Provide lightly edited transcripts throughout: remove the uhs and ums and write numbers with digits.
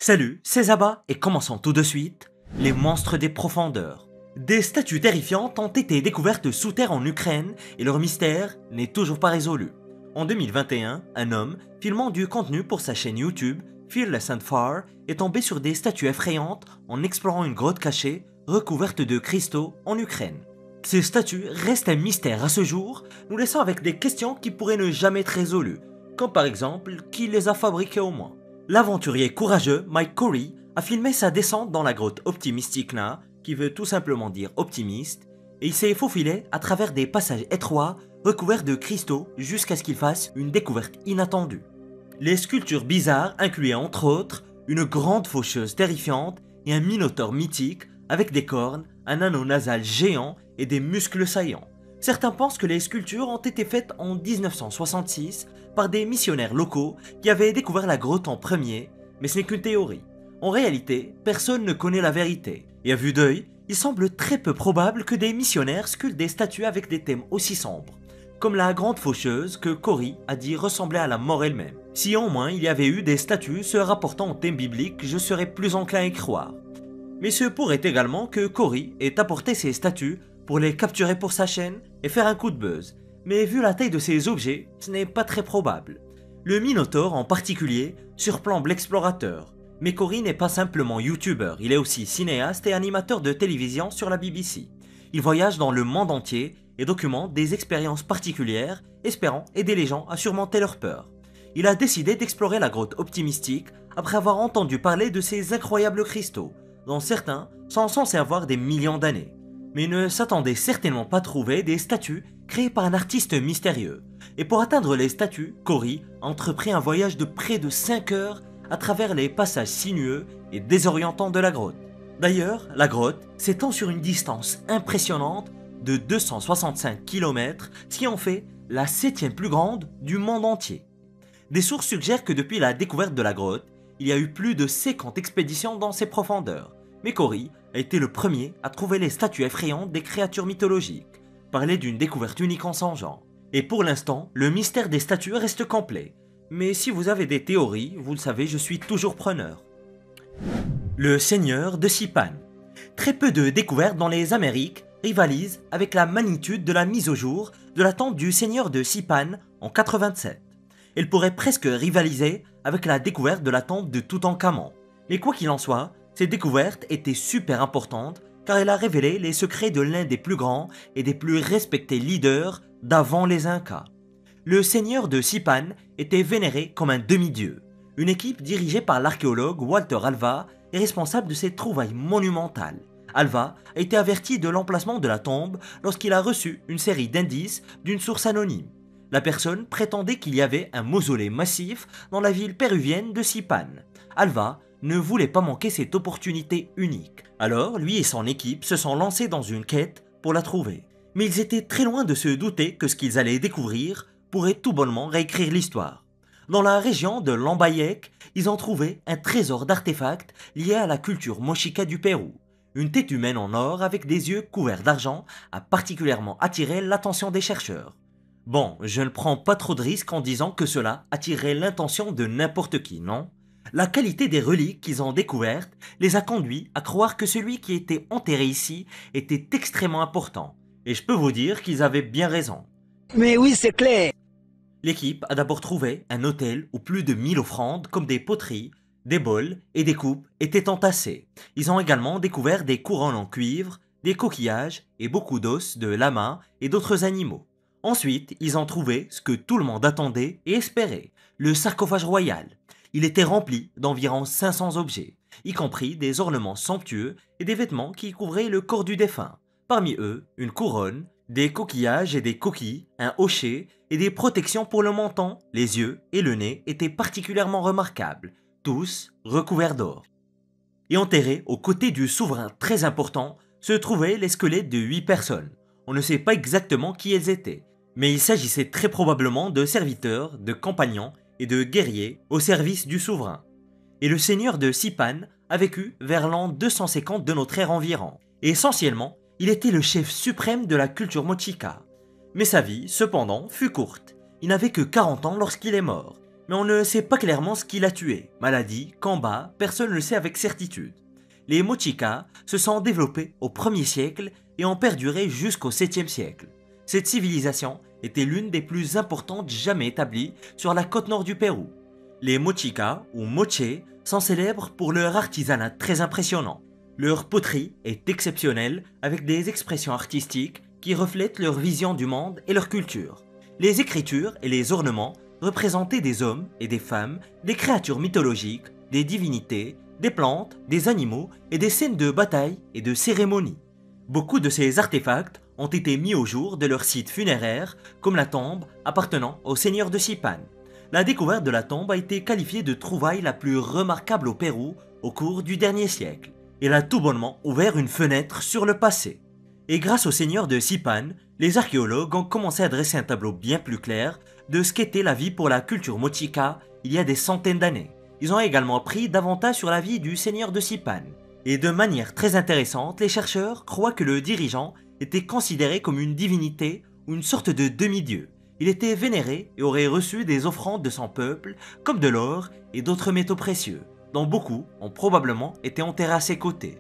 Salut, c'est Zaba et commençons tout de suite. Les monstres des profondeurs. Des statues terrifiantes ont été découvertes sous terre en Ukraine et leur mystère n'est toujours pas résolu. En 2021, un homme, filmant du contenu pour sa chaîne YouTube, Fearless and Far, est tombé sur des statues effrayantes en explorant une grotte cachée recouverte de cristaux en Ukraine. Ces statues restent un mystère à ce jour, nous laissant avec des questions qui pourraient ne jamais être résolues, comme par exemple qui les a fabriquées au moins. L'aventurier courageux Mike Corey a filmé sa descente dans la grotte Optimisticna, qui veut tout simplement dire optimiste, et il s'est faufilé à travers des passages étroits recouverts de cristaux jusqu'à ce qu'il fasse une découverte inattendue. Les sculptures bizarres incluaient entre autres une grande faucheuse terrifiante et un minotaure mythique avec des cornes, un anneau nasal géant et des muscles saillants. Certains pensent que les sculptures ont été faites en 1966 par des missionnaires locaux qui avaient découvert la grotte en premier, mais ce n'est qu'une théorie. En réalité, personne ne connaît la vérité, et à vue d'œil, il semble très peu probable que des missionnaires sculptent des statues avec des thèmes aussi sombres, comme la grande faucheuse que Corey a dit ressembler à la mort elle-même. Si au moins il y avait eu des statues se rapportant au thème biblique, je serais plus enclin à y croire. Mais ce pourrait également que Corey ait apporté ces statues pour les capturer pour sa chaîne et faire un coup de buzz, mais vu la taille de ces objets, ce n'est pas très probable. Le Minotaure en particulier surplombe l'explorateur, mais Corey n'est pas simplement youtubeur, il est aussi cinéaste et animateur de télévision sur la BBC. Il voyage dans le monde entier et documente des expériences particulières, espérant aider les gens à surmonter leur peur. Il a décidé d'explorer la grotte optimistique après avoir entendu parler de ces incroyables cristaux, dont certains sont censés avoir des millions d'années. Mais il ne s'attendait certainement pas à trouver des statues créées par un artiste mystérieux. Et pour atteindre les statues, Corey a entrepris un voyage de près de 5 heures à travers les passages sinueux et désorientants de la grotte. D'ailleurs, la grotte s'étend sur une distance impressionnante de 265 km, ce qui en fait la 7e plus grande du monde entier. Des sources suggèrent que depuis la découverte de la grotte, il y a eu plus de 50 expéditions dans ses profondeurs. Mais Corey a été le premier à trouver les statues effrayantes des créatures mythologiques, parler d'une découverte unique en son genre. Et pour l'instant, le mystère des statues reste complet. Mais si vous avez des théories, vous le savez, je suis toujours preneur. Le Seigneur de Sipan. Très peu de découvertes dans les Amériques rivalisent avec la magnitude de la mise au jour de la tombe du Seigneur de Sipan en 87. Elle pourrait presque rivaliser avec la découverte de la tombe de Toutankhamon. Mais quoi qu'il en soit, cette découverte était super importante car elle a révélé les secrets de l'un des plus grands et des plus respectés leaders d'avant les Incas. Le Seigneur de Sipan était vénéré comme un demi-dieu. Une équipe dirigée par l'archéologue Walter Alva est responsable de cette trouvaille monumentale. Alva a été averti de l'emplacement de la tombe lorsqu'il a reçu une série d'indices d'une source anonyme. La personne prétendait qu'il y avait un mausolée massif dans la ville péruvienne de Sipan. Alva ne voulait pas manquer cette opportunité unique. Alors, lui et son équipe se sont lancés dans une quête pour la trouver. Mais ils étaient très loin de se douter que ce qu'ils allaient découvrir pourrait tout bonnement réécrire l'histoire. Dans la région de Lambayeque, ils ont trouvé un trésor d'artefacts liés à la culture mochica du Pérou. Une tête humaine en or avec des yeux couverts d'argent a particulièrement attiré l'attention des chercheurs. Bon, je ne prends pas trop de risques en disant que cela attirerait l'intention de n'importe qui, non ? La qualité des reliques qu'ils ont découvertes les a conduits à croire que celui qui était enterré ici était extrêmement important. Et je peux vous dire qu'ils avaient bien raison. Mais oui, c'est clair. L'équipe a d'abord trouvé un hôtel où plus de 1000 offrandes comme des poteries, des bols et des coupes étaient entassées. Ils ont également découvert des couronnes en cuivre, des coquillages et beaucoup d'os de lamas et d'autres animaux. Ensuite, ils ont trouvé ce que tout le monde attendait et espérait, le sarcophage royal. Il était rempli d'environ 500 objets, y compris des ornements somptueux et des vêtements qui couvraient le corps du défunt. Parmi eux, une couronne, des coquillages et des coquilles, un hochet et des protections pour le menton, les yeux et le nez étaient particulièrement remarquables, tous recouverts d'or. Et enterrés aux côtés du souverain très important se trouvaient les squelettes de 8 personnes. On ne sait pas exactement qui elles étaient, mais il s'agissait très probablement de serviteurs, de compagnons et de guerriers au service du souverain. Et le seigneur de Sipan a vécu vers l'an 250 de notre ère environ. Et essentiellement, il était le chef suprême de la culture mochica. Mais sa vie, cependant, fut courte. Il n'avait que 40 ans lorsqu'il est mort. Mais on ne sait pas clairement ce qui l'a tué. Maladie, combat, personne ne le sait avec certitude. Les Mochica se sont développés au 1er siècle et ont perduré jusqu'au 7e siècle. Cette civilisation était l'une des plus importantes jamais établies sur la côte nord du Pérou. Les Mochica, ou Moche, sont célèbres pour leur artisanat très impressionnant. Leur poterie est exceptionnelle avec des expressions artistiques qui reflètent leur vision du monde et leur culture. Les écritures et les ornements représentaient des hommes et des femmes, des créatures mythologiques, des divinités, des plantes, des animaux et des scènes de bataille et de cérémonies. Beaucoup de ces artefacts ont été mis au jour de leurs sites funéraires, comme la tombe appartenant au seigneur de Sipan. La découverte de la tombe a été qualifiée de trouvaille la plus remarquable au Pérou au cours du dernier siècle. Elle a tout bonnement ouvert une fenêtre sur le passé. Et grâce au seigneur de Sipan, les archéologues ont commencé à dresser un tableau bien plus clair de ce qu'était la vie pour la culture Mochica il y a des centaines d'années. Ils ont également appris davantage sur la vie du seigneur de Sipan. Et de manière très intéressante, les chercheurs croient que le dirigeant était considéré comme une divinité ou une sorte de demi-dieu. Il était vénéré et aurait reçu des offrandes de son peuple, comme de l'or et d'autres métaux précieux, dont beaucoup ont probablement été enterrés à ses côtés.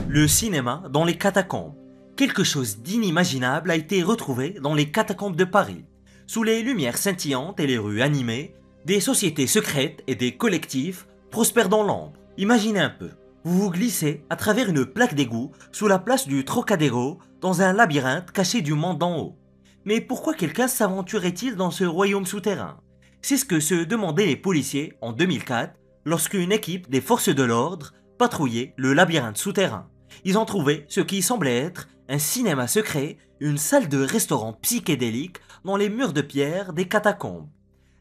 Le cinéma dans les catacombes. Quelque chose d'inimaginable a été retrouvé dans les catacombes de Paris. Sous les lumières scintillantes et les rues animées, des sociétés secrètes et des collectifs prospèrent dans l'ombre. Imaginez un peu, vous vous glissez à travers une plaque d'égout sous la place du Trocadéro dans un labyrinthe caché du monde d'en haut. Mais pourquoi quelqu'un s'aventurerait-il dans ce royaume souterrain? C'est ce que se demandaient les policiers en 2004 lorsqu'une équipe des forces de l'ordre patrouillait le labyrinthe souterrain. Ils ont trouvé ce qui semblait être un cinéma secret, une salle de restaurant psychédélique dans les murs de pierre des catacombes.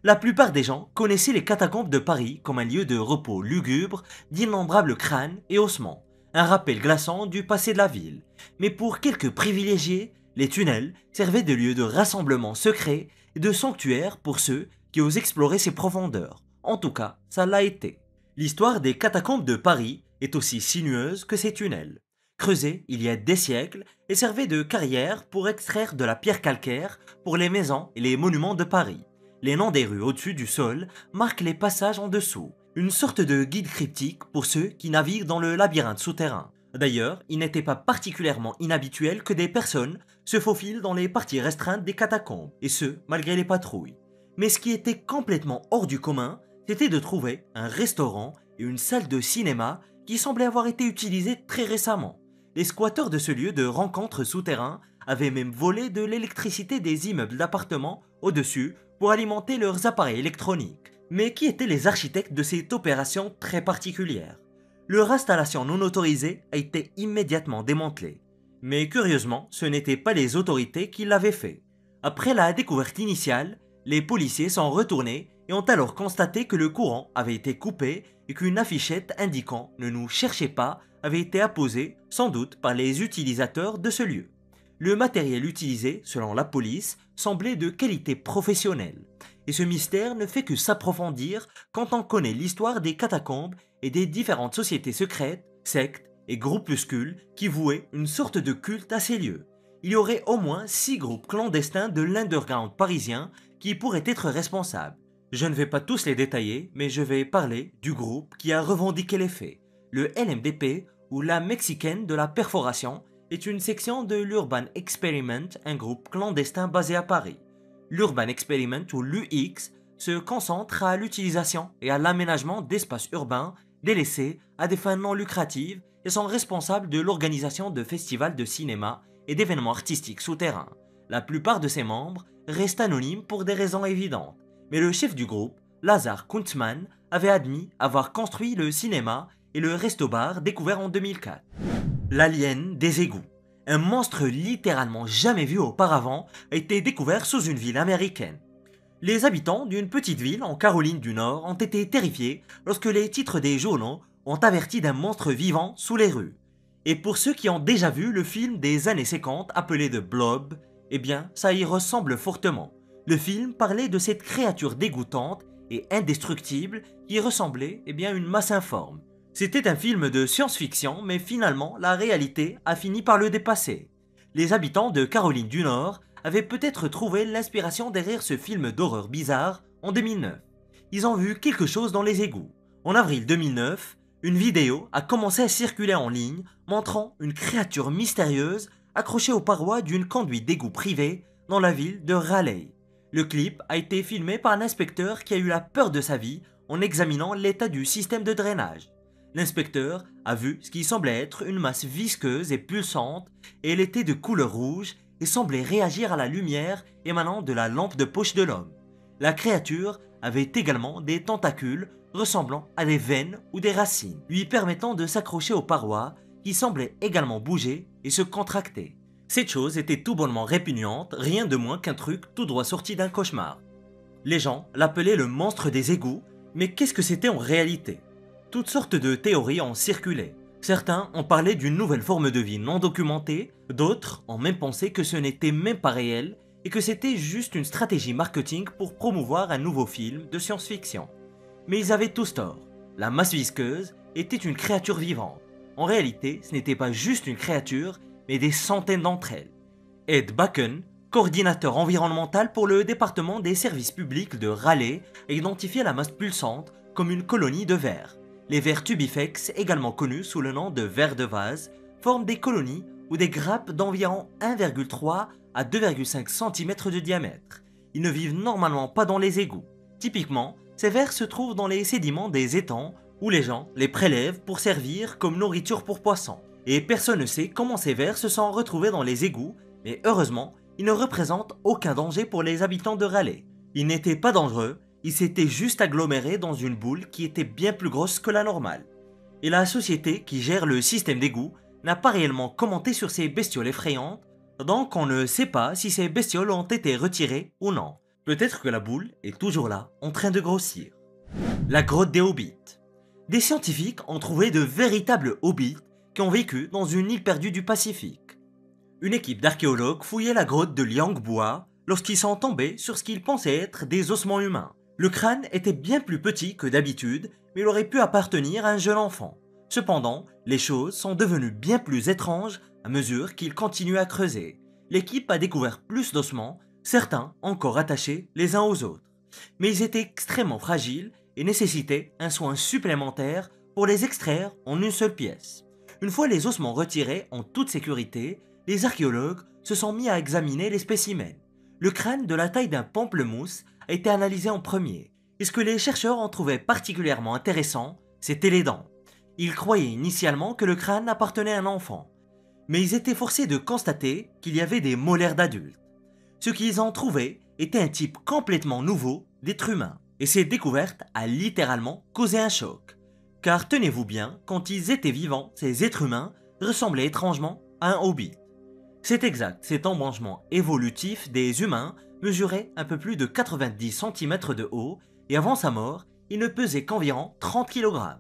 La plupart des gens connaissaient les catacombes de Paris comme un lieu de repos lugubre d'innombrables crânes et ossements, un rappel glaçant du passé de la ville. Mais pour quelques privilégiés, les tunnels servaient de lieu de rassemblement secret et de sanctuaire pour ceux qui osent explorer ses profondeurs. En tout cas, ça l'a été. L'histoire des catacombes de Paris est aussi sinueuse que ces tunnels. Creusés il y a des siècles et servaient de carrière pour extraire de la pierre calcaire pour les maisons et les monuments de Paris. Les noms des rues au-dessus du sol marquent les passages en dessous, une sorte de guide cryptique pour ceux qui naviguent dans le labyrinthe souterrain. D'ailleurs, il n'était pas particulièrement inhabituel que des personnes se faufilent dans les parties restreintes des catacombes, et ce, malgré les patrouilles. Mais ce qui était complètement hors du commun, c'était de trouver un restaurant et une salle de cinéma qui semblaient avoir été utilisés très récemment. Les squatteurs de ce lieu de rencontre souterrain avaient même volé de l'électricité des immeubles d'appartements au-dessus pour alimenter leurs appareils électroniques. Mais qui étaient les architectes de cette opération très particulière? Leur installation non autorisée a été immédiatement démantelée. Mais curieusement, ce n'étaient pas les autorités qui l'avaient fait. Après la découverte initiale, les policiers sont retournés et ont alors constaté que le courant avait été coupé et qu'une affichette indiquant « Ne nous cherchez pas » avait été apposée, sans doute par les utilisateurs de ce lieu. Le matériel utilisé, selon la police, semblait de qualité professionnelle. Et ce mystère ne fait que s'approfondir quand on connaît l'histoire des catacombes et des différentes sociétés secrètes, sectes et groupuscules qui vouaient une sorte de culte à ces lieux. Il y aurait au moins 6 groupes clandestins de l'underground parisien qui pourraient être responsables. Je ne vais pas tous les détailler, mais je vais parler du groupe qui a revendiqué les faits. Le LMDP, ou la Mexicaine de la Perforation, est une section de l'Urban Experiment, un groupe clandestin basé à Paris. L'Urban Experiment, ou l'UX, se concentre à l'utilisation et à l'aménagement d'espaces urbains délaissés à des fins non lucratives et sont responsables de l'organisation de festivals de cinéma et d'événements artistiques souterrains. La plupart de ses membres restent anonymes pour des raisons évidentes, mais le chef du groupe, Lazar Kuntzmann, avait admis avoir construit le cinéma et le resto-bar découvert en 2004. L'alien des égouts. Un monstre littéralement jamais vu auparavant a été découvert sous une ville américaine. Les habitants d'une petite ville en Caroline du Nord ont été terrifiés lorsque les titres des journaux ont averti d'un monstre vivant sous les rues. Et pour ceux qui ont déjà vu le film des années 50 appelé The Blob, eh bien ça y ressemble fortement. Le film parlait de cette créature dégoûtante et indestructible qui ressemblait à une masse informe. C'était un film de science-fiction, mais finalement la réalité a fini par le dépasser. Les habitants de Caroline du Nord avaient peut-être trouvé l'inspiration derrière ce film d'horreur bizarre en 2009. ils ont vu quelque chose dans les égouts. En avril 2009, une vidéo a commencé à circuler en ligne montrant une créature mystérieuse accrochée aux parois d'une conduite d'égout privée dans la ville de Raleigh. Le clip a été filmé par un inspecteur qui a eu la peur de sa vie en examinant l'état du système de drainage. L'inspecteur a vu ce qui semblait être une masse visqueuse et pulsante et elle était de couleur rouge et semblait réagir à la lumière émanant de la lampe de poche de l'homme. La créature avait également des tentacules ressemblant à des veines ou des racines, lui permettant de s'accrocher aux parois qui semblaient également bouger et se contracter. Cette chose était tout bonnement répugnante, rien de moins qu'un truc tout droit sorti d'un cauchemar. Les gens l'appelaient le monstre des égouts, mais qu'est-ce que c'était en réalité? Toutes sortes de théories ont circulé. Certains ont parlé d'une nouvelle forme de vie non documentée, d'autres ont même pensé que ce n'était même pas réel et que c'était juste une stratégie marketing pour promouvoir un nouveau film de science-fiction. Mais ils avaient tous tort. La masse visqueuse était une créature vivante. En réalité, ce n'était pas juste une créature, mais des centaines d'entre elles. Ed Bakken, coordinateur environnemental pour le département des services publics de Raleigh, a identifié la masse pulsante comme une colonie de vers. Les vers tubifex, également connus sous le nom de vers de vase, forment des colonies ou des grappes d'environ 1,3 à 2,5 cm de diamètre. Ils ne vivent normalement pas dans les égouts. Typiquement, ces vers se trouvent dans les sédiments des étangs où les gens les prélèvent pour servir comme nourriture pour poissons. Et personne ne sait comment ces vers se sont retrouvés dans les égouts, mais heureusement, ils ne représentent aucun danger pour les habitants de Raleigh. Ils n'étaient pas dangereux, ils s'étaient juste agglomérés dans une boule qui était bien plus grosse que la normale. Et la société qui gère le système d'égout n'a pas réellement commenté sur ces bestioles effrayantes, donc on ne sait pas si ces bestioles ont été retirées ou non. Peut-être que la boule est toujours là, en train de grossir. La grotte des Hobbits. Des scientifiques ont trouvé de véritables hobbits qui ont vécu dans une île perdue du Pacifique. Une équipe d'archéologues fouillait la grotte de Liangbua lorsqu'ils sont tombés sur ce qu'ils pensaient être des ossements humains. Le crâne était bien plus petit que d'habitude, mais il aurait pu appartenir à un jeune enfant. Cependant, les choses sont devenues bien plus étranges à mesure qu'ils continuent à creuser. L'équipe a découvert plus d'ossements, certains encore attachés les uns aux autres. Mais ils étaient extrêmement fragiles et nécessitaient un soin supplémentaire pour les extraire en une seule pièce. Une fois les ossements retirés en toute sécurité, les archéologues se sont mis à examiner les spécimens. Le crâne de la taille d'un pamplemousse a été analysé en premier, et ce que les chercheurs en trouvaient particulièrement intéressant, c'était les dents. Ils croyaient initialement que le crâne appartenait à un enfant, mais ils étaient forcés de constater qu'il y avait des molaires d'adultes. Ce qu'ils ont trouvé était un type complètement nouveau d'être humain, et cette découverte a littéralement causé un choc. Car tenez-vous bien, quand ils étaient vivants, ces êtres humains ressemblaient étrangement à un hobbit. C'est exact, cet embranchement évolutif des humains mesurait un peu plus de 90 cm de haut et avant sa mort, il ne pesait qu'environ 30 kg.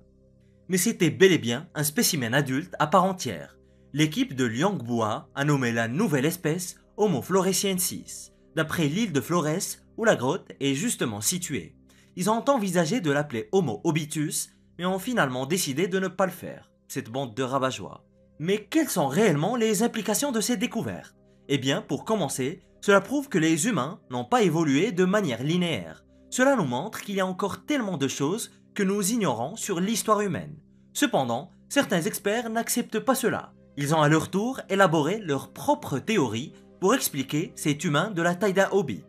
Mais c'était bel et bien un spécimen adulte à part entière. L'équipe de Liangbua a nommé la nouvelle espèce Homo floresiensis, d'après l'île de Flores où la grotte est justement située. Ils ont envisagé de l'appeler Homo hobitus, mais ont finalement décidé de ne pas le faire, cette bande de rabat-joie. Mais quelles sont réellement les implications de cette découverte? Eh bien, pour commencer, cela prouve que les humains n'ont pas évolué de manière linéaire. Cela nous montre qu'il y a encore tellement de choses que nous ignorons sur l'histoire humaine. Cependant, certains experts n'acceptent pas cela. Ils ont à leur tour élaboré leur propre théorie pour expliquer cet humain de la taille d'un hobbit.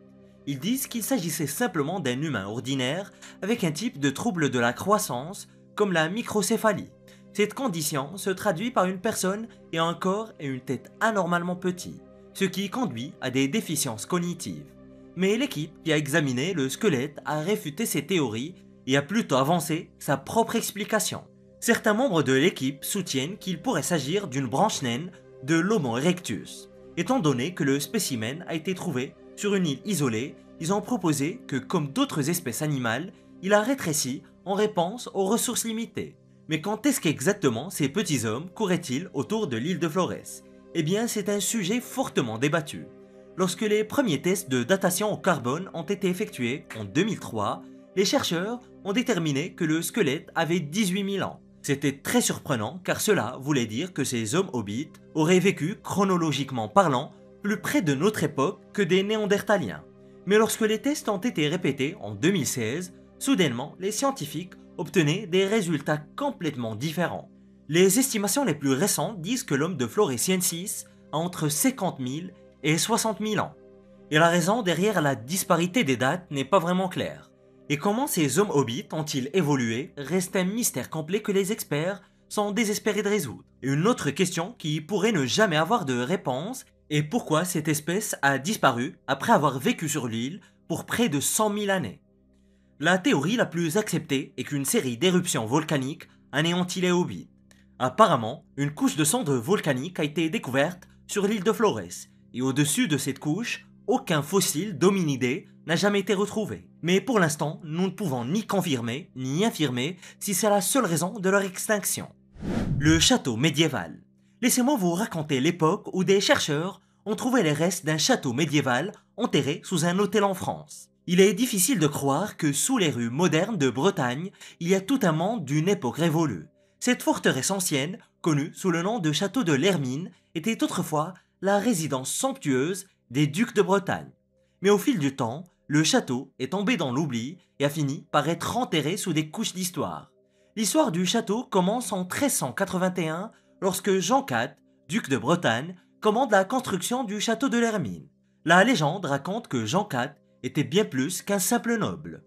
Ils disent qu'il s'agissait simplement d'un humain ordinaire avec un type de trouble de la croissance comme la microcéphalie. Cette condition se traduit par une personne ayant un corps et une tête anormalement petits, ce qui conduit à des déficiences cognitives. Mais l'équipe qui a examiné le squelette a réfuté ces théories et a plutôt avancé sa propre explication. Certains membres de l'équipe soutiennent qu'il pourrait s'agir d'une branche naine de l'Homo erectus. Étant donné que le spécimen a été trouvé sur une île isolée, ils ont proposé que, comme d'autres espèces animales, il a rétréci en réponse aux ressources limitées. Mais quand est-ce qu'exactement ces petits hommes couraient-ils autour de l'île de Flores? Eh bien, c'est un sujet fortement débattu. Lorsque les premiers tests de datation au carbone ont été effectués en 2003, les chercheurs ont déterminé que le squelette avait 18 000 ans. C'était très surprenant car cela voulait dire que ces hommes hobbits auraient vécu, chronologiquement parlant, plus près de notre époque que des néandertaliens. Mais lorsque les tests ont été répétés en 2016, Soudainement, les scientifiques obtenaient des résultats complètement différents. Les estimations les plus récentes disent que l'homme de Floresiensis a entre 50 000 et 60 000 ans. Et la raison derrière la disparité des dates n'est pas vraiment claire. Et comment ces hommes hobbits ont-ils évolué reste un mystère complet que les experts sont désespérés de résoudre. Et une autre question qui pourrait ne jamais avoir de réponse est pourquoi cette espèce a disparu après avoir vécu sur l'île pour près de 100 000 années. La théorie la plus acceptée est qu'une série d'éruptions volcaniques anéantit les hobbits. Apparemment, une couche de cendres volcaniques a été découverte sur l'île de Flores, et au-dessus de cette couche, aucun fossile d'hominidés n'a jamais été retrouvé. Mais pour l'instant, nous ne pouvons ni confirmer ni infirmer si c'est la seule raison de leur extinction. Le château médiéval. Laissez-moi vous raconter l'époque où des chercheurs ont trouvé les restes d'un château médiéval enterré sous un hôtel en France. Il est difficile de croire que sous les rues modernes de Bretagne, il y a tout un monde d'une époque révolue. Cette forteresse ancienne, connue sous le nom de château de l'Hermine, était autrefois la résidence somptueuse des ducs de Bretagne. Mais au fil du temps, le château est tombé dans l'oubli et a fini par être enterré sous des couches d'histoire. L'histoire du château commence en 1381 lorsque Jean IV, duc de Bretagne, commande la construction du château de l'Hermine. La légende raconte que Jean IV était bien plus qu'un simple noble.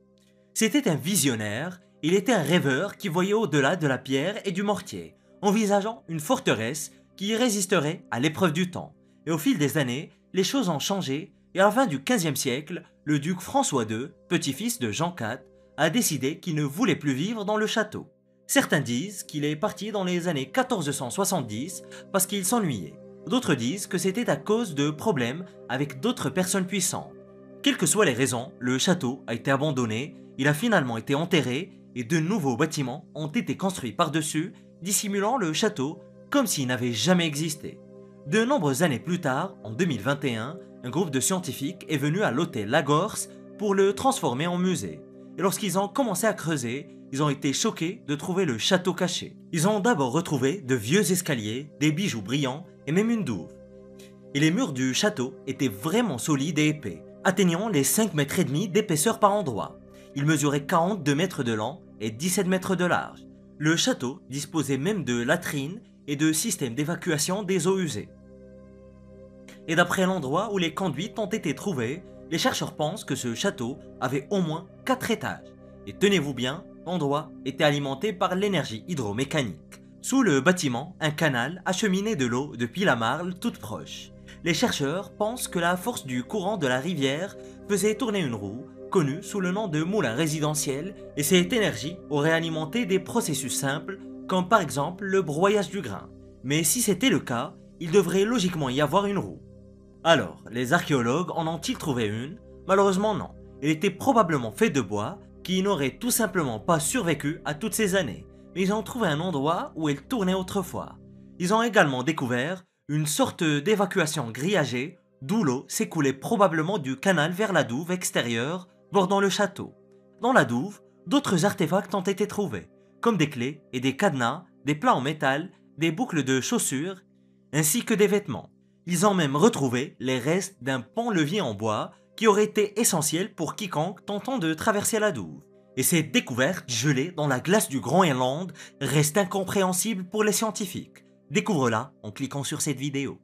C'était un visionnaire, il était un rêveur qui voyait au-delà de la pierre et du mortier, envisageant une forteresse qui résisterait à l'épreuve du temps. Et au fil des années, les choses ont changé et à la fin du XVe siècle, le duc François II, petit-fils de Jean IV, a décidé qu'il ne voulait plus vivre dans le château. Certains disent qu'il est parti dans les années 1470 parce qu'il s'ennuyait. D'autres disent que c'était à cause de problèmes avec d'autres personnes puissantes. Quelles que soient les raisons, le château a été abandonné, il a finalement été enterré et de nouveaux bâtiments ont été construits par-dessus, dissimulant le château comme s'il n'avait jamais existé. De nombreuses années plus tard, en 2021, un groupe de scientifiques est venu à l'hôtel Lagorce pour le transformer en musée. Et lorsqu'ils ont commencé à creuser, ils ont été choqués de trouver le château caché. Ils ont d'abord retrouvé de vieux escaliers, des bijoux brillants et même une douve. Et les murs du château étaient vraiment solides et épais, atteignant les 5,5 mètres d'épaisseur par endroit. Il mesurait 42 mètres de long et 17 mètres de large. Le château disposait même de latrines et de systèmes d'évacuation des eaux usées. Et d'après l'endroit où les conduites ont été trouvées, les chercheurs pensent que ce château avait au moins 4 étages. Et tenez-vous bien, l'endroit était alimenté par l'énergie hydromécanique. Sous le bâtiment, un canal acheminait de l'eau depuis la Marle toute proche. Les chercheurs pensent que la force du courant de la rivière faisait tourner une roue, connue sous le nom de moulin résidentiel, et cette énergie aurait alimenté des processus simples, comme par exemple le broyage du grain. Mais si c'était le cas, il devrait logiquement y avoir une roue. Alors, les archéologues en ont-ils trouvé une? Malheureusement non. Elle était probablement faite de bois, qui n'aurait tout simplement pas survécu à toutes ces années. Mais ils ont trouvé un endroit où elle tournait autrefois. Ils ont également découvert une sorte d'évacuation grillagée, d'où l'eau s'écoulait probablement du canal vers la douve extérieure bordant le château. Dans la douve, d'autres artefacts ont été trouvés, comme des clés et des cadenas, des plats en métal, des boucles de chaussures, ainsi que des vêtements. Ils ont même retrouvé les restes d'un pont-levis en bois qui aurait été essentiel pour quiconque tentant de traverser la douve. Et cette découverte gelée dans la glace du Groenland reste incompréhensible pour les scientifiques. Découvre-la en cliquant sur cette vidéo.